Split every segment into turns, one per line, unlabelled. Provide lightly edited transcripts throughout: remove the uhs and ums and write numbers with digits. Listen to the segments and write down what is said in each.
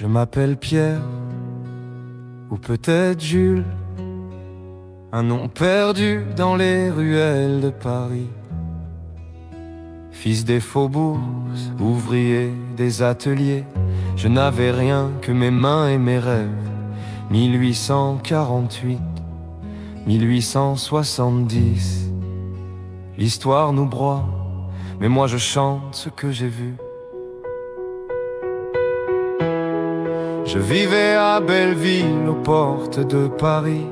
Je m'appelle Pierre, ou peut-être Jules, un nom perdu dans les ruelles de Paris. Fils des faubourgs, ouvrier des ateliers, je n'avais rien que mes mains et mes rêves. 1848, 1870, l'histoire nous broie, mais moi je chante ce que j'ai vu. Je vivais à Belleville, aux portes de Paris.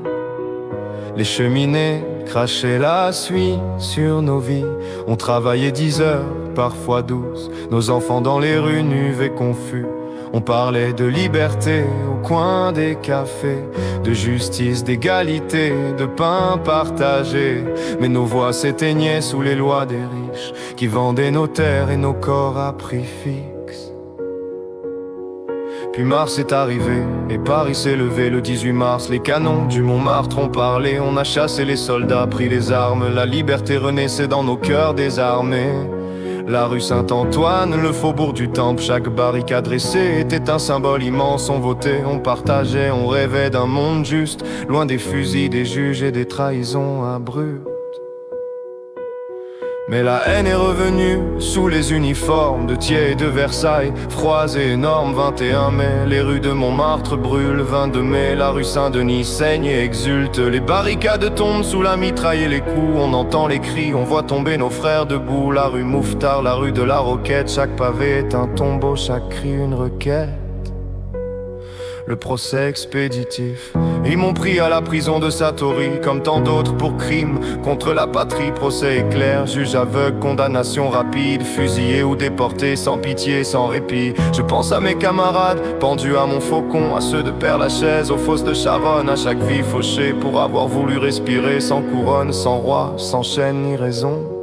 Les cheminées crachaient la suie sur nos vies. On travaillait 10 heures, parfois 12. Nos enfants dans les rues nus et confus. On parlait de liberté au coin des cafés, de justice, d'égalité, de pain partagé. Mais nos voix s'éteignaient sous les lois des riches, qui vendaient nos terres et nos corps à prix fixe. Puis mars est arrivé, et Paris s'est levé le 18 mars. Les canons du Montmartre ont parlé, on a chassé les soldats, pris les armes. La liberté renaissait dans nos cœurs désarmés. La rue Saint-Antoine, le faubourg du Temple, chaque barricade dressée était un symbole immense. On votait, on partageait, on rêvait d'un monde juste, loin des fusils, des juges et des trahisons abruptes. Mais la haine est revenue sous les uniformes de Thiers et de Versailles, froids et énormes. 21 mai, les rues de Montmartre brûlent. 22 mai, la rue Saint-Denis saigne et exulte. Les barricades tombent sous la mitraille et les coups. On entend les cris, on voit tomber nos frères debout. La rue Mouffetard, la rue de la Roquette, chaque pavé est un tombeau, chaque cri une requête. Le procès expéditif, ils m'ont pris à la prison de Satori, comme tant d'autres pour crime contre la patrie. Procès éclair, juge aveugle, condamnation rapide, fusillé ou déporté sans pitié, sans répit. Je pense à mes camarades, pendus à mon faucon, à ceux de Père-Lachaise, aux fosses de Charonne, à chaque vie fauchée pour avoir voulu respirer, sans couronne, sans roi, sans chaîne ni raison.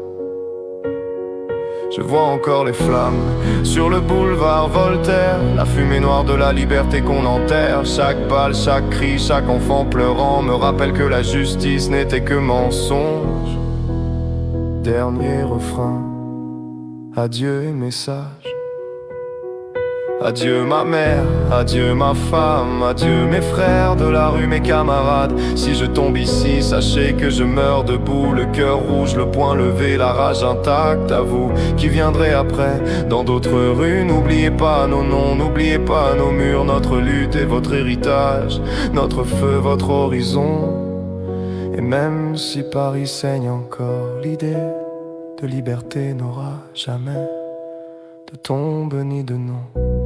Je vois encore les flammes sur le boulevard Voltaire, la fumée noire de la liberté qu'on enterre. Chaque balle, chaque cri, chaque enfant pleurant me rappelle que la justice n'était que mensonge. Dernier refrain, adieu et message. Adieu ma mère, adieu ma femme, adieu mes frères de la rue, mes camarades. Si je tombe ici, sachez que je meurs debout, le cœur rouge, le poing levé, la rage intacte. À vous qui viendrez après, dans d'autres rues, n'oubliez pas nos noms, n'oubliez pas nos murs, notre lutte et votre héritage, notre feu, votre horizon. Et même si Paris saigne encore, l'idée de liberté n'aura jamais de tombe ni de nom.